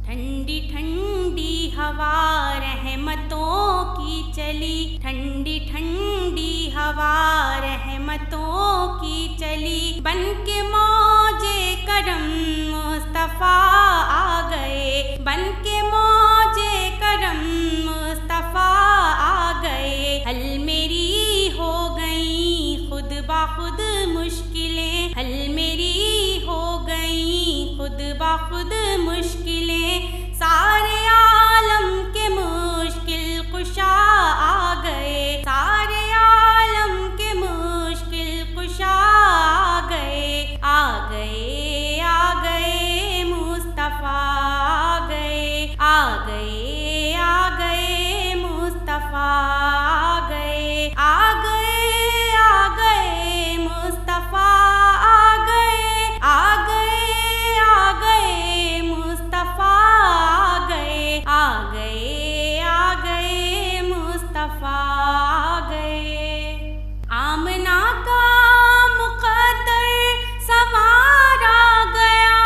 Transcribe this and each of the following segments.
ठंडी ठंडी हवा रहमतों की चली, ठंडी ठंडी हवा रहमतों की चली। बन के मौजे करम मुस्तफ़ा आ गए, बन के मौजे करम मुस्तफ़ा आ गए। हल मेरी हो गई खुद ब खुद मुश्किलें, हल मेरी हो गई खुद ब खुद मुश्किलें। सारे आलम के मुश्किल कुशा आ गए, सारे आलम के मुश्किल कुशा आ गए। आ गए आ गए मुस्तफ़ा आ गए, आ गए आ गए मुस्तफ़ा आ गए, आ गए मुस्तफ़ा आ गए, आ गए मुस्तफ़ा आ गए, आ गए मुस्तफ़ा आ गए। आमना का मुक़द्दर संवारा गया,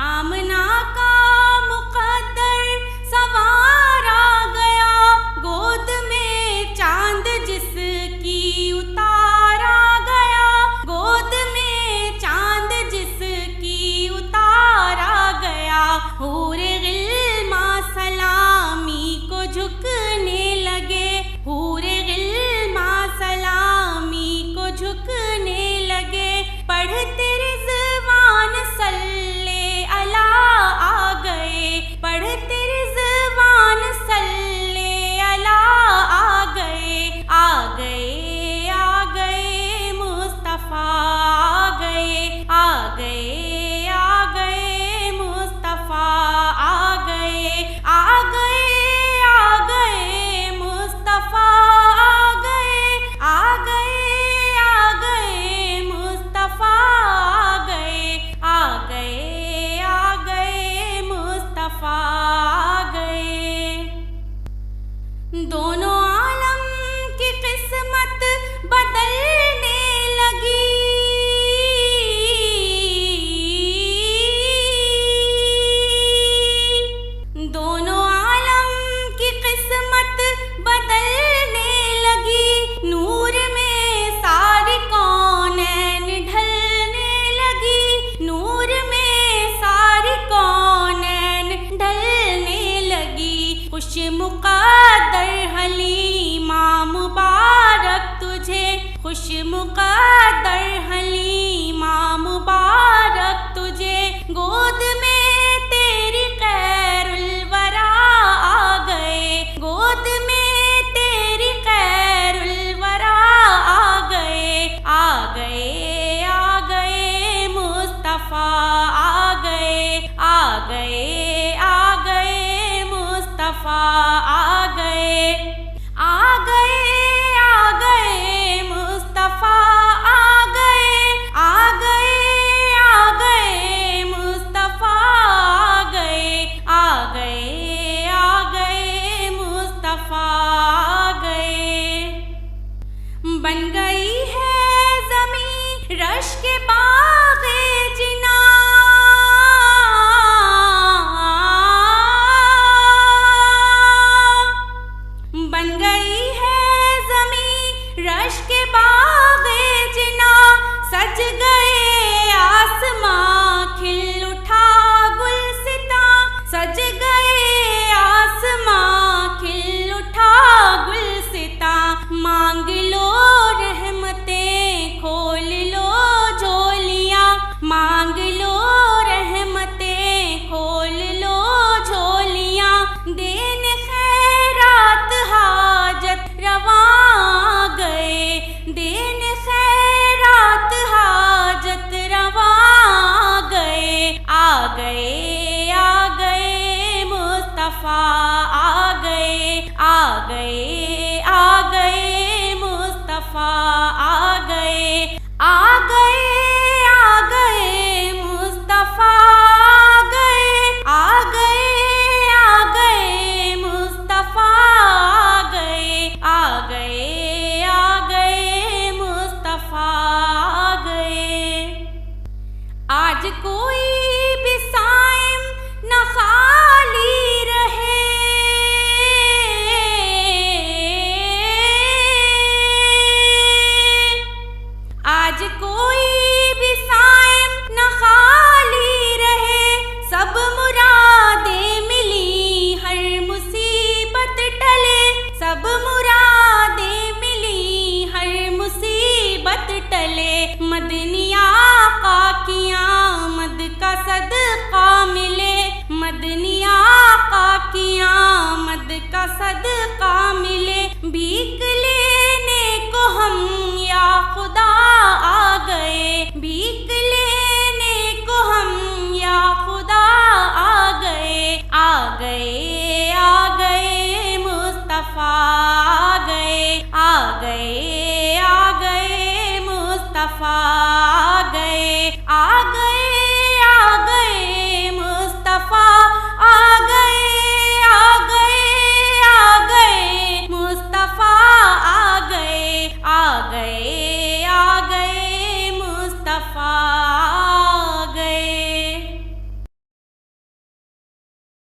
आमना का मुक़द्दर संवारा गया। गोद में चांद जिसकी उतारा गया, गोद में चांद जिसकी उतारा गया। हूरे गिल्मा सलामी को झुकने लगे, हूरे गिल्मा सलामी को झुकने लगे। पढ़ते रिज़वान सल्ले अला आ गए, पढ़ते रिज़वान सल्ले अला आ गए। आ गए आ गए मुस्तफ़ा आ गए, आ गए आ गए मुस्तफ़ा आ गए, आ गए मुस्तफ़ा आ गए, आ गए मुस्तफ़ा आ गए, आ गए मुस्तफ़ा आ गए। दोनों आलम की किस्मत बदलने लगी, दोनों आलम की किस्मत बदलने लगी। नूर में सारी कौनैन ढलने लगी, नूर में सारी कौनैन ढलने लगी। खुश मुक़द्दर हलीमा मुबारक तुझे, खुश मुक़द्दर हलीमा मुबारक तुझे। गोद में तेरी खैरुल वरा आ गए, गोद में तेरी खैरुल वरा आ गए। आ गए मुस्तफ़ा आ गए, आ गए मुस्तफ़ा आ गए, आ गए मुस्तफ़ा आ गए, आ गए मुस्तफ़ा आ गए, आ गए मुस्तफ़ा आ गए। बन गई है ज़मीं रश के बाग़े जिना, बन गई है ज़मीं रश के बाग़े जिना। सज गए आसमां खिल उठा गुलसिता, सज गए आसमां खिल उठा गुलसिता। मांग लो रहमतें खोल लो झोलियाँ, मांग लो रहमतें खोल लो झोलियाँ। देन खैरात हाजत रवा गए, देन खैरात हाजत रवा गए। आ गए मुस्तफ़ा आ गए, आ गए मुस्तफ़ा आ गए, आ गए मुस्तफ़ा आ गए, आ गए मुस्तफ़ा आ गए, आ गए मुस्तफ़ा। मदनी आका की आमद का सदका मिले, मदनी आका की आमद का सदका मिले। भीख लेने को हम या खुदा आ गए, भीख लेने को हम या खुदा आ गए, आ गए, आ गए मुस्तफा आ गए, आ गए, आ गए मुस्तफा आ गए, आ गए।